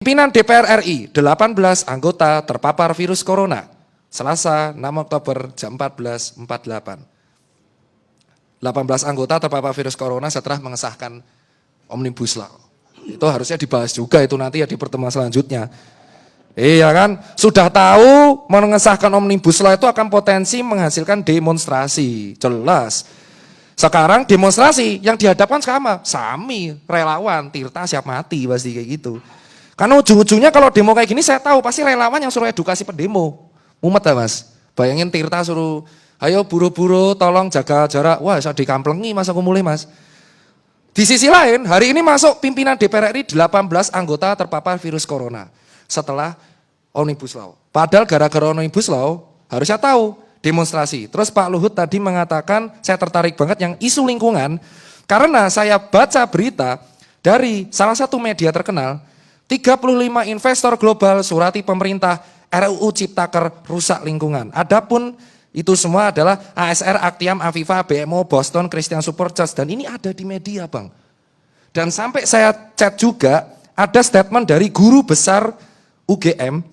Pimpinan DPR RI, 18 anggota terpapar virus corona. Selasa 6 Oktober jam 14.48. 18 anggota terpapar virus corona setelah mengesahkan Omnibus Law. Itu harusnya dibahas juga itu nanti ya di pertemuan selanjutnya. Iya kan, sudah tahu mengesahkan Omnibus Law itu akan potensi menghasilkan demonstrasi, jelas. Sekarang demonstrasi yang dihadapkan sama, Sami, relawan, Tirta siap mati pasti kayak gitu. Karena ujung-ujungnya kalau demo kayak gini saya tahu pasti relawan yang suruh edukasi pendemo. Mumet ya mas, bayangin Tirta suruh, ayo buru-buru tolong jaga jarak, wah saya dikamplengi mas aku mulai mas. Di sisi lain, hari ini masuk pimpinan DPR RI 18 anggota terpapar virus corona setelah Omnibus Law. Padahal gara-gara Omnibus Law harusnya tahu demonstrasi. Terus Pak Luhut tadi mengatakan, saya tertarik banget yang isu lingkungan, karena saya baca berita dari salah satu media terkenal, 35 investor global surati pemerintah RUU Ciptaker rusak lingkungan. Adapun itu semua adalah ASR, Actiam, Aviva, BMO, Boston, Christian Supercharge, dan ini ada di media bang. Dan sampai saya chat juga, ada statement dari guru besar UGM,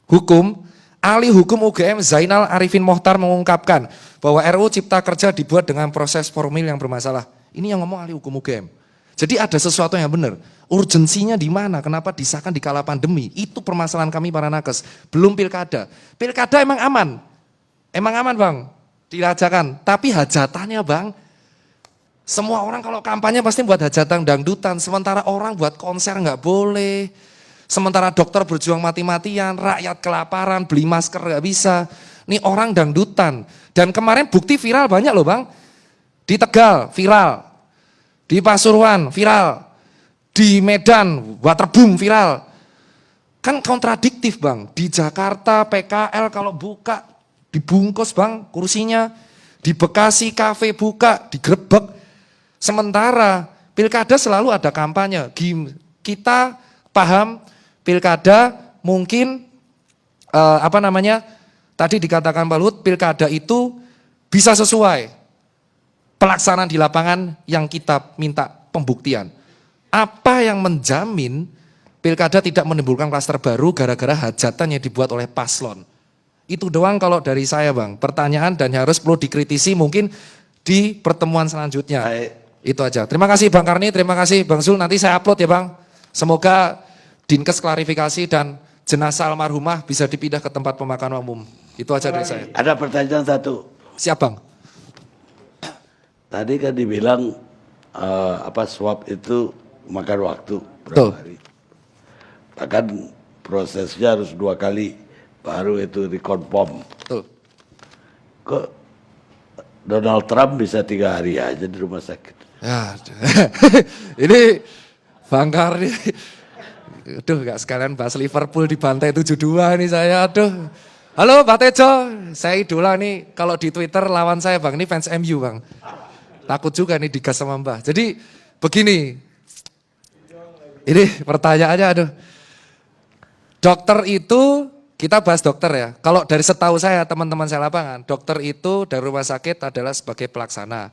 hukum, ahli hukum UGM Zainal Arifin Mohtar mengungkapkan bahwa RUU Cipta Kerja dibuat dengan proses formil yang bermasalah. Ini yang ngomong ahli hukum UGM. Jadi ada sesuatu yang benar. Urgensinya di mana? Kenapa disahkan di kala pandemi? Itu permasalahan kami para nakes. Belum pilkada. Pilkada emang aman. Emang aman bang, dirajakan. Tapi hajatannya bang, semua orang kalau kampanye pasti buat hajatan dangdutan. Sementara orang buat konser nggak boleh. Sementara dokter berjuang mati-matian, rakyat kelaparan, beli masker nggak bisa. Ini orang dangdutan. Dan kemarin bukti viral banyak loh bang. Di Tegal viral. Di Pasuruan viral, di Medan waterboom viral. Kan kontradiktif bang, di Jakarta PKL kalau buka dibungkus bang kursinya, di Bekasi kafe buka, digerebek. Sementara pilkada selalu ada kampanye, kita paham pilkada mungkin tadi dikatakan Pak Luhut, pilkada itu bisa sesuai pelaksanaan di lapangan yang kita minta pembuktian. Apa yang menjamin pilkada tidak menimbulkan klaster baru gara-gara hajatan yang dibuat oleh paslon? Itu doang kalau dari saya bang, pertanyaan dan harus perlu dikritisi mungkin di pertemuan selanjutnya. Baik. Itu aja. Terima kasih Bang Karni, terima kasih Bang Zul, nanti saya upload ya bang. Semoga Dinkes klarifikasi dan jenazah almarhumah bisa dipindah ke tempat pemakaman umum. Itu aja dari saya. Ada pertanyaan satu. Siap bang. Tadi kan dibilang swab itu makan waktu Betul. berapa hari. Bahkan prosesnya harus 2 kali baru itu dikonfirm. Betul. Kok Donald Trump bisa 3 hari aja di rumah sakit? Ya, ini Bang Karni, aduh gak sekalian bahas Liverpool dibantai 7-2 nih saya, aduh. Halo Pak Tejo, saya idola nih, kalau di Twitter lawan saya bang, ini fans MU bang. Takut juga nih digas sama Mbah. Jadi begini, ini pertanyaannya aduh. Dokter itu, kita bahas dokter ya. Kalau dari setahu saya teman-teman saya lapangan, dokter itu dari rumah sakit adalah sebagai pelaksana.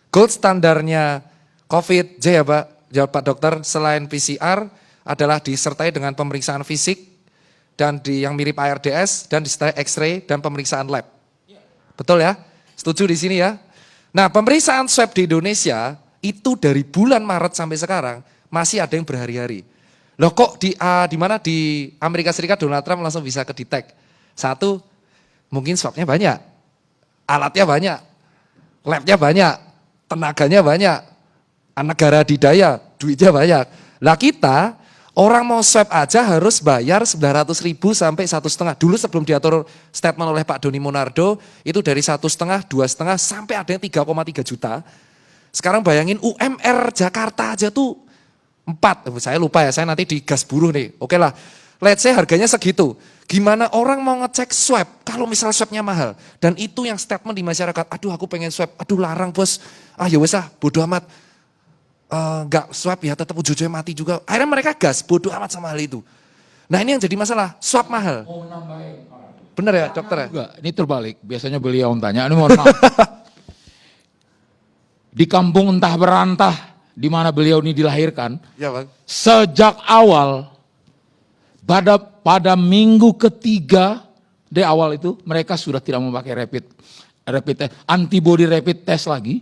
Gold standarnya COVID, ya Pak, jawab Pak Dokter, selain PCR adalah disertai dengan pemeriksaan fisik dan yang mirip ARDS dan disertai X-ray dan pemeriksaan lab. Betul ya? Setuju di sini ya? Nah pemeriksaan swab di Indonesia itu dari bulan Maret sampai sekarang masih ada yang berhari-hari. Loh kok di Amerika Serikat Donald Trump langsung bisa kedetek? Satu, mungkin swabnya banyak, alatnya banyak, labnya banyak, tenaganya banyak, negara adidaya, duitnya banyak. Lah kita orang mau swab aja harus bayar 900.000 sampai 1,5. Dulu sebelum diatur statement oleh Pak Doni Monardo, itu dari 1,5, 2,5 sampai ada yang 3,3 juta. Sekarang bayangin UMR Jakarta aja tuh 4. Saya lupa ya, saya nanti digas buruh nih. Oke lah, let's say harganya segitu. Gimana orang mau ngecek swab kalau misal swabnya mahal? Dan itu yang statement di masyarakat, aduh aku pengen swab, aduh larang bos. Ah ya wes bodo amat. Enggak swab ya tetap ujung-ujungnya mati juga. Akhirnya mereka gas, bodoh amat sama hal itu. Nah ini yang jadi masalah, swab mahal. Bener ya dokter ya? Enggak, ini terbalik. Biasanya beliau tanya, ini mohon maaf. Di kampung entah berantah, di mana beliau ini dilahirkan, Ya Bang. sejak awal pada minggu ketiga di awal itu mereka sudah tidak memakai rapid test, antibody rapid test lagi.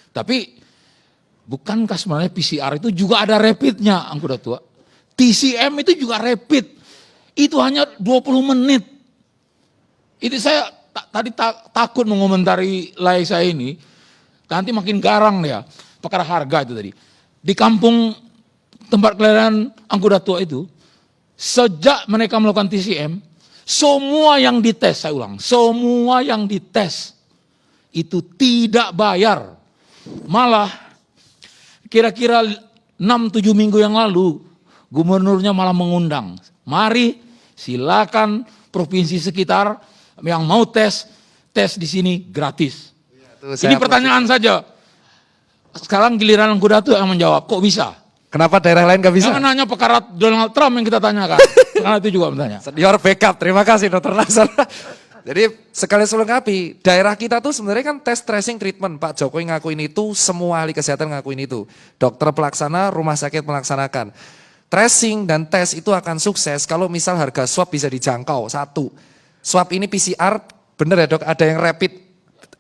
Tapi bukankah sebenarnya PCR itu juga ada rapidnya, Angkuda Tua? TCM itu juga rapid. Itu hanya 20 menit. Itu saya tadi takut mengomentari Laisa ini. Nanti makin garang dia. Perkara harga itu tadi. Di kampung tempat kelahiran Angkuda Tua itu, sejak mereka melakukan TCM, semua yang dites, saya ulang, semua yang dites itu tidak bayar. Malah kira-kira 6-7 minggu yang lalu, gubernurnya malah mengundang, mari silakan provinsi sekitar yang mau tes di sini gratis. Ini pertanyaan saja. Sekarang giliran Angkuda Tua yang menjawab, kok bisa? Kenapa daerah lain gak bisa? Jangan hanya perkara Donald Trump yang kita tanyakan. Karena itu juga bertanya. Senior backup, terima kasih Dr. Nasar. Jadi sekali selengkapi, daerah kita tuh sebenarnya kan tes tracing treatment. Pak Jokowi ngakuin itu, semua ahli kesehatan ngakuin itu. Dokter pelaksana, rumah sakit melaksanakan. Tracing dan tes itu akan sukses kalau misal harga swab bisa dijangkau. Satu, swab ini PCR, bener ya dok, ada yang rapid,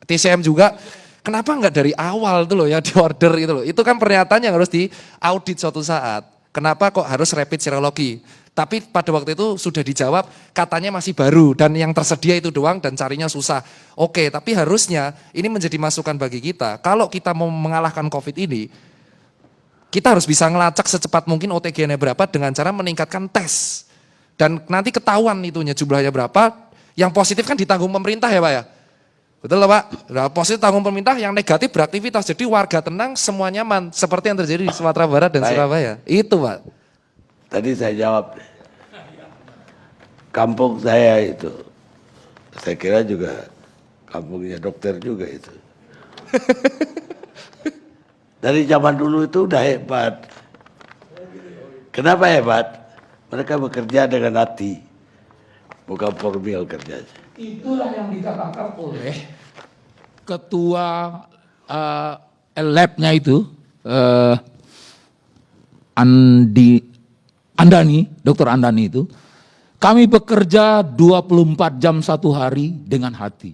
TCM juga. Kenapa nggak dari awal tuh loh ya di order itu loh. Itu kan pernyataan yang harus diaudit suatu saat. Kenapa kok harus rapid serologi? Tapi pada waktu itu sudah dijawab katanya masih baru dan yang tersedia itu doang dan carinya susah. Oke, tapi harusnya ini menjadi masukan bagi kita. Kalau kita mau mengalahkan COVID ini, kita harus bisa ngelacak secepat mungkin OTG-nya berapa dengan cara meningkatkan tes. Dan nanti ketahuan itunya jumlahnya berapa. Yang positif kan ditanggung pemerintah ya Pak ya? Betul lah Pak, nah, positif tanggung pemerintah, yang negatif beraktivitas. Jadi warga tenang, semua nyaman. Seperti yang terjadi di Sumatera Barat dan Surabaya. Itu Pak. Tadi saya jawab. Kampung saya itu, saya kira juga kampungnya dokter juga itu. Dari zaman dulu itu udah hebat. Kenapa hebat? Mereka bekerja dengan hati, bukan formil kerjanya. Itulah yang dikatakan oleh ketua lab-nya itu, Andani, Dr. Andani itu, kami bekerja 24 jam satu hari dengan hati.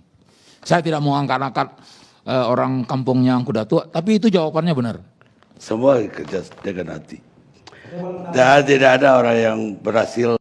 Saya tidak mau angkat-angkat orang kampungnya Angkuda Tua, tapi itu jawabannya benar. Semua kerja dengan hati. Dan tidak ada orang yang berhasil